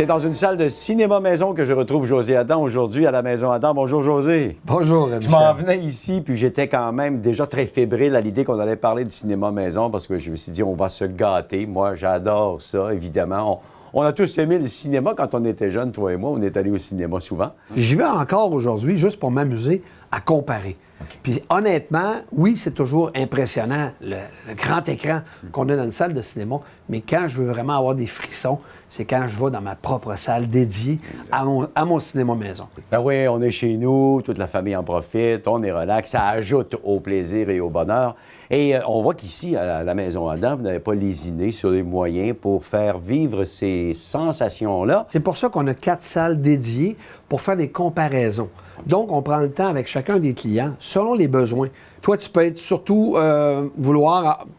dans une salle de cinéma maison que je retrouve José Adam aujourd'hui à la Maison Adam. Bonjour José. Bonjour, Michel. Je m'en venais ici, puis j'étais quand même déjà très fébrile à l'idée qu'on allait parler de cinéma maison parce que je me suis dit, on va se gâter. Moi, j'adore ça, évidemment. On a tous aimé le cinéma quand on était jeunes, toi et moi. On est allés au cinéma souvent. J'y vais encore aujourd'hui, juste pour m'amuser à comparer. Okay. Puis honnêtement, oui, c'est toujours impressionnant, le grand écran qu'on a dans une salle de cinéma, mais quand je veux vraiment avoir des frissons, c'est quand je vais dans ma propre salle dédiée à mon cinéma maison. Ben oui, on est chez nous, toute la famille en profite, on est relax, ça ajoute au plaisir et au bonheur. Et on voit qu'ici, à la Maison Adam, vous n'avez pas lésiné sur les moyens pour faire vivre ces sensations-là. C'est pour ça qu'on a 4 salles dédiées pour faire des comparaisons. Donc, on prend le temps avec chacun des clients, selon les besoins. Toi, tu peux être surtout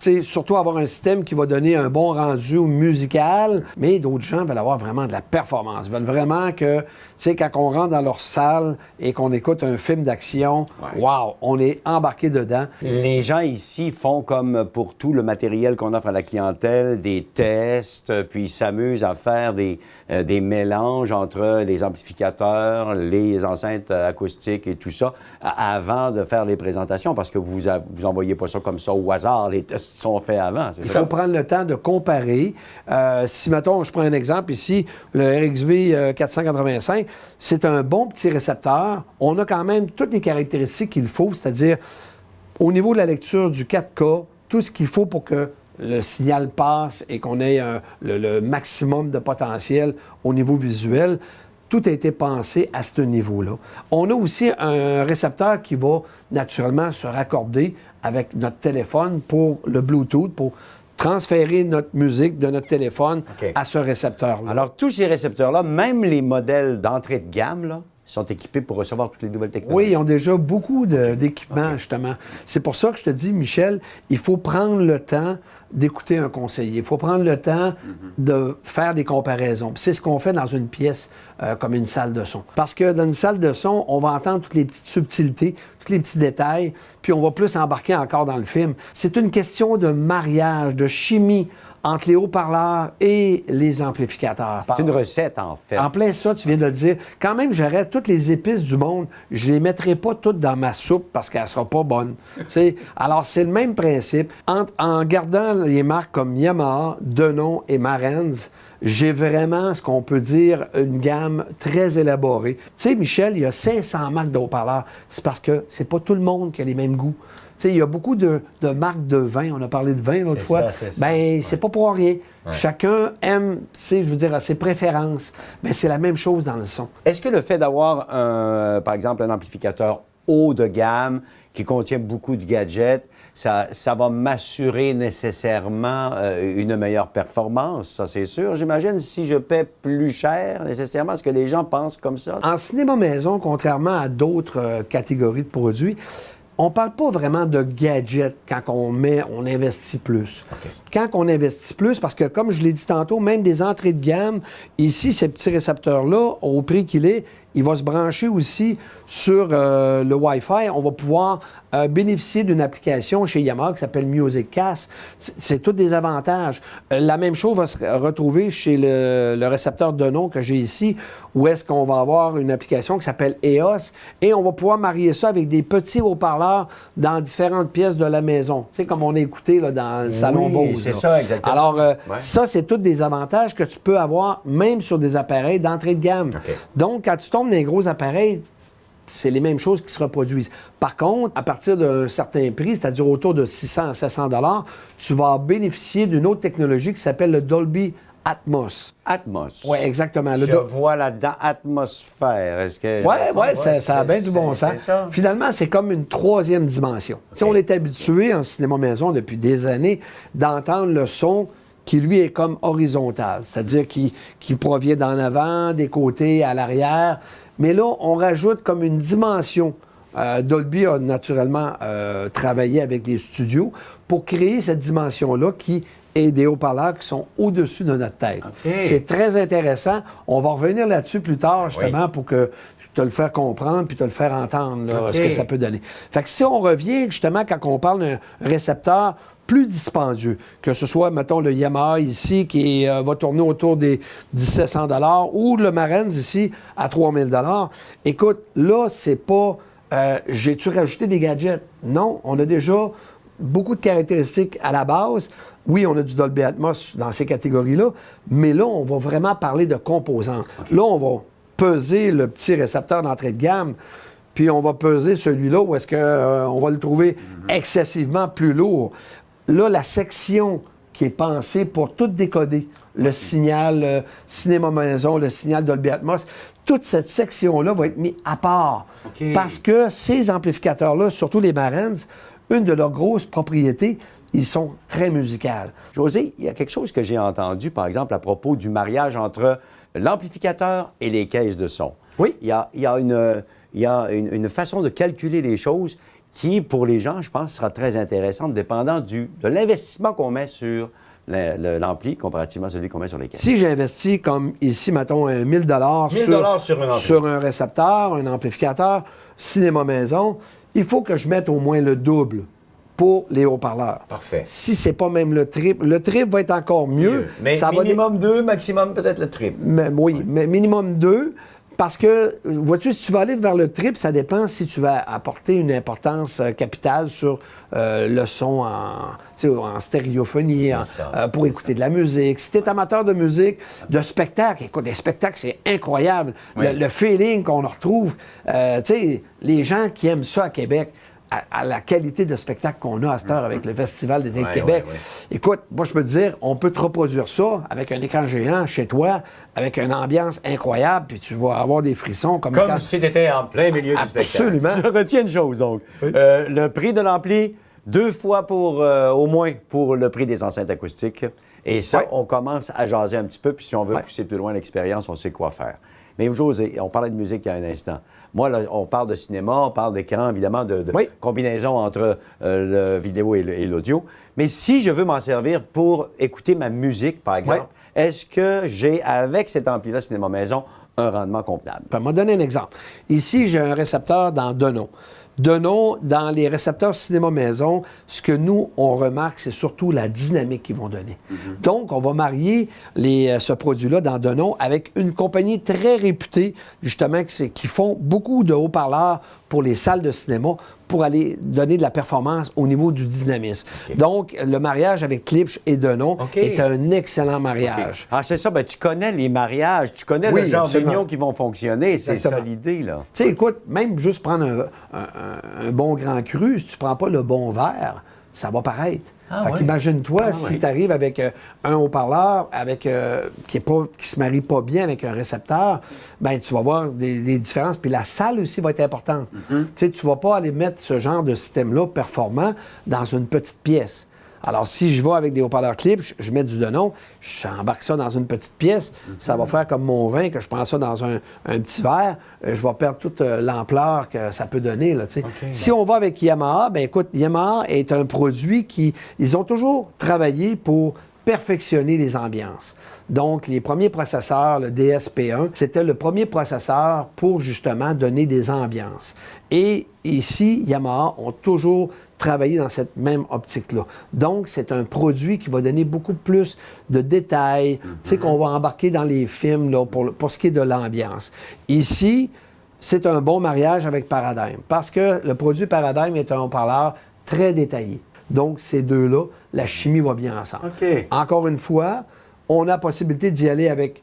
surtout avoir un système qui va donner un bon rendu musical, mais d'autres gens veulent avoir vraiment de la performance. Ils veulent vraiment que, tu sais, quand on rentre dans leur salle et qu'on écoute un film d'action, wow, on est embarqué dedans. Les gens ici font comme pour tout le matériel qu'on offre à la clientèle, des tests, puis ils s'amusent à faire des mélanges entre les amplificateurs, les enceintes acoustiques et tout ça, avant de faire les présentations, parce que vous envoyez pas ça comme ça au hasard, les tests sont faits avant, c'est ça? Il faut prendre le temps de comparer. Si, mettons, je prends un exemple ici, le RXV 485, c'est un bon petit récepteur. On a quand même toutes les caractéristiques qu'il faut, c'est-à-dire au niveau de la lecture du 4K, tout ce qu'il faut pour que le signal passe et qu'on ait le maximum de potentiel au niveau visuel. Tout a été pensé à ce niveau-là. On a aussi un récepteur qui va naturellement se raccorder avec notre téléphone pour le Bluetooth, pour transférer notre musique de notre téléphone à ce récepteur-là. Alors, tous ces récepteurs-là, même les modèles d'entrée de gamme, là, sont équipés pour recevoir toutes les nouvelles technologies. Oui, ils ont déjà beaucoup d'équipements, justement. C'est pour ça que je te dis, Michel, il faut prendre le temps d'écouter un conseiller. Il faut prendre le temps de faire des comparaisons. C'est ce qu'on fait dans une pièce comme une salle de son. Parce que dans une salle de son, on va entendre toutes les petites subtilités, tous les petits détails, puis on va plus embarquer encore dans le film. C'est une question de mariage, de chimie entre les haut-parleurs et les amplificateurs. C'est une recette, en fait. En plein ça, tu viens de le dire. Quand même, j'aurais toutes les épices du monde, je les mettrai pas toutes dans ma soupe parce qu'elle sera pas bonne. Alors, c'est le même principe. En gardant les marques comme Yamaha, Denon et Marantz, j'ai vraiment, ce qu'on peut dire, une gamme très élaborée. Tu sais, Michel, il y a 500 marques de haut-parleurs. C'est parce que c'est pas tout le monde qui a les mêmes goûts. Tu sais, il y a beaucoup de marques de vin. On a parlé de vin l'autre fois. Bien, c'est pas pour rien. Ouais. Chacun aime, je veux dire, ses préférences. Mais c'est la même chose dans le son. Est-ce que le fait d'avoir, par exemple, un amplificateur haut de gamme qui contient beaucoup de gadgets, ça va m'assurer nécessairement une meilleure performance, ça c'est sûr. J'imagine si je paie plus cher, nécessairement, est-ce que les gens pensent comme ça? En cinéma maison, contrairement à d'autres catégories de produits, on ne parle pas vraiment de gadgets quand on investit plus. Okay. Quand on investit plus, parce que comme je l'ai dit tantôt, même des entrées de gamme, ici, ces petits récepteurs-là, au prix qu'il est, il va se brancher aussi sur le Wi-Fi. On va pouvoir bénéficier d'une application chez Yamaha qui s'appelle MusicCast. C'est tous des avantages. La même chose va se retrouver chez le récepteur Denon que j'ai ici, où est-ce qu'on va avoir une application qui s'appelle EOS et on va pouvoir marier ça avec des petits haut-parleurs dans différentes pièces de la maison. Tu sais, comme on a écouté là, dans le salon Bose. C'est ça, exactement. Alors, ça, c'est tous des avantages que tu peux avoir même sur des appareils d'entrée de gamme. Okay. Donc, quand tu tombes dans les gros appareils, c'est les mêmes choses qui se reproduisent. Par contre, à partir d'un certain prix, c'est-à-dire autour de 600 à 700 $, tu vas bénéficier d'une autre technologie qui s'appelle le Dolby Atmos. Atmos? Oui, exactement. Je vois là-dedans atmosphère. Est-ce que... Oui, ça a bien du bon sens. Finalement, c'est comme une troisième dimension. Okay. On est habitué en cinéma maison depuis des années d'entendre le son qui, lui, est comme horizontal, c'est-à-dire qui provient d'en avant, des côtés, à l'arrière. Mais là, on rajoute comme une dimension. Dolby a naturellement travaillé avec des studios pour créer cette dimension-là qui est des haut-parleurs qui sont au-dessus de notre tête. Okay. C'est très intéressant. On va revenir là-dessus plus tard, justement, pour que te le faire comprendre puis te le faire entendre, là, ce que ça peut donner. Fait que si on revient, justement, quand on parle d'un récepteur plus dispendieux, que ce soit, mettons, le Yamaha ici qui va tourner autour des 1700 $ ou le Marantz ici à 3000 $. Écoute, là, c'est pas j'ai-tu rajouté des gadgets? Non, on a déjà beaucoup de caractéristiques à la base. Oui, on a du Dolby Atmos dans ces catégories-là, mais là, on va vraiment parler de composants. Okay. Là, on va peser le petit récepteur d'entrée de gamme, puis on va peser celui-là où est-ce qu'on va le trouver excessivement plus lourd. Là, la section qui est pensée pour tout décoder, le signal cinéma maison, le signal Dolby Atmos, toute cette section-là va être mise à part. Okay. Parce que ces amplificateurs-là, surtout les Marantz, une de leurs grosses propriétés, ils sont très musicales. José, il y a quelque chose que j'ai entendu, par exemple, à propos du mariage entre l'amplificateur et les caisses de son. Oui. Il y a une façon de calculer les choses qui, pour les gens, je pense, sera très intéressante, dépendant de l'investissement qu'on met sur l'ampli comparativement à celui qu'on met sur les caisses. Si j'investis, comme ici, mettons, 1000 $ sur un récepteur, un amplificateur, cinéma maison, il faut que je mette au moins le double pour les haut-parleurs. Parfait. Si c'est pas même le triple va être encore mieux. Mais ça minimum 2, maximum peut-être le triple. Oui, mais minimum 2. Parce que, vois-tu, si tu vas aller vers le triple, ça dépend si tu vas apporter une importance capitale sur le son en stéréophonie, pour écouter de la musique. Si tu es amateur de musique, de spectacle, écoute, des spectacles, c'est incroyable. Oui. Le feeling qu'on retrouve, tu sais, les gens qui aiment ça à Québec, à la qualité de spectacle qu'on a à cette heure avec le Festival d'été de Québec. Écoute, moi, je peux te dire, on peut te reproduire ça avec un écran géant chez toi, avec une ambiance incroyable, puis tu vas avoir des frissons. Comme si tu étais en plein milieu du spectacle. Absolument. Je retiens une chose, donc. Oui. Le prix de l'ampli, 2 fois au moins pour le prix des enceintes acoustiques. Et ça, on commence à jaser un petit peu, puis si on veut pousser plus loin l'expérience, on sait quoi faire. Mais José, on parlait de musique il y a un instant. Moi, là, on parle de cinéma, on parle d'écran, évidemment, de combinaison entre le vidéo et l'audio. Mais si je veux m'en servir pour écouter ma musique, par exemple, est-ce que j'ai, avec cet ampli-là cinéma maison, un rendement convenable? Je vais me donner un exemple. Ici, j'ai un récepteur dans Denon. Denon, dans les récepteurs cinéma maison, ce que nous, on remarque, c'est surtout la dynamique qu'ils vont donner. Donc, on va marier ce produit-là dans Denon avec une compagnie très réputée, justement, qui font beaucoup de haut-parleurs pour les salles de cinéma pour aller donner de la performance au niveau du dynamisme. Donc, le mariage avec Klipsch et Denon est un excellent mariage. Ah, c'est ça. Ben, tu connais les mariages, tu connais le genre d'union qui vont fonctionner. C'est ça l'idée, là. Tu sais, écoute, même juste prendre un bon grand cru, si tu prends pas le bon verre, ça va paraître. Fait qu'imagine-toi si tu arrives avec un haut-parleur qui se marie pas bien avec un récepteur, ben tu vas voir des différences. Puis la salle aussi va être importante. Tu sais, tu vas pas aller mettre ce genre de système-là performant dans une petite pièce. Alors, si je vais avec des haut-parleurs Klipsch, je mets du Denon, j'embarque ça dans une petite pièce, ça va faire comme mon vin, que je prends ça dans un petit verre, je vais perdre toute l'ampleur que ça peut donner. Là, si on va avec Yamaha, ben écoute, Yamaha est un produit ils ont toujours travaillé pour perfectionner les ambiances. Donc, les premiers processeurs, le DSP1, c'était le premier processeur pour justement donner des ambiances. Et ici, Yamaha ont toujours travaillé dans cette même optique-là. Donc, c'est un produit qui va donner beaucoup plus de détails, tu sais, qu'on va embarquer dans les films là, pour ce qui est de l'ambiance. Ici, c'est un bon mariage avec Paradigm, parce que le produit Paradigm est un haut-parleur très détaillé. Donc, ces deux-là, la chimie va bien ensemble. Encore une fois, on a la possibilité d'y aller avec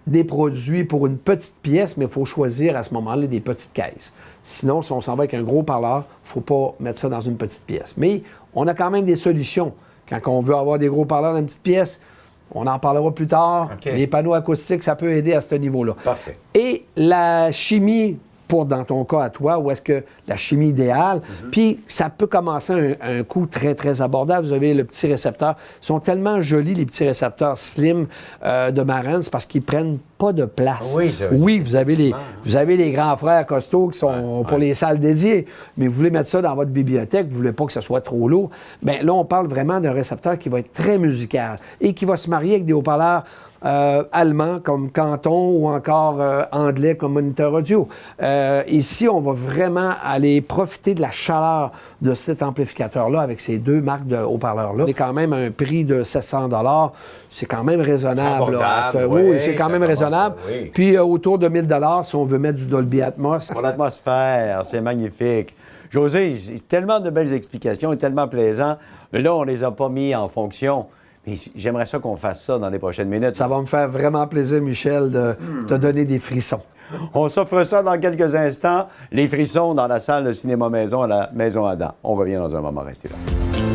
des produits pour une petite pièce, mais il faut choisir à ce moment-là des petites caisses. Sinon, si on s'en va avec un gros parleur, il ne faut pas mettre ça dans une petite pièce. Mais on a quand même des solutions. Quand on veut avoir des gros parleurs dans une petite pièce, on en parlera plus tard. Les panneaux acoustiques, ça peut aider à ce niveau-là. Parfait. Et la chimie, pour dans ton cas à toi, où est-ce que la chimie idéale, puis ça peut commencer un coût très, très abordable. Vous avez le petit récepteur. Ils sont tellement jolis, les petits récepteurs slim de Marantz, parce qu'ils prennent pas de place. Oui, vous avez les grands frères costauds qui sont pour les salles dédiées, mais vous voulez mettre ça dans votre bibliothèque, vous voulez pas que ce soit trop lourd. Bien, là, on parle vraiment d'un récepteur qui va être très musical et qui va se marier avec des haut-parleurs allemand comme Canton ou encore anglais comme moniteur audio. Ici, on va vraiment aller profiter de la chaleur de cet amplificateur-là avec ces deux marques de haut-parleurs-là. C'est quand même un prix de 700 $. C'est quand même raisonnable. Là. Oui, c'est quand même raisonnable. Oui. Puis autour de 1000 $ si on veut mettre du Dolby Atmos. Pour l'atmosphère, c'est magnifique. José, c'est tellement de belles explications et tellement plaisant. Mais là, on ne les a pas mis en fonction. Mais j'aimerais ça qu'on fasse ça dans les prochaines minutes. Ça va me faire vraiment plaisir, Michel, de te donner des frissons. On s'offre ça dans quelques instants. Les frissons dans la salle de cinéma maison à la Maison Adam. On revient dans un moment. Restez là.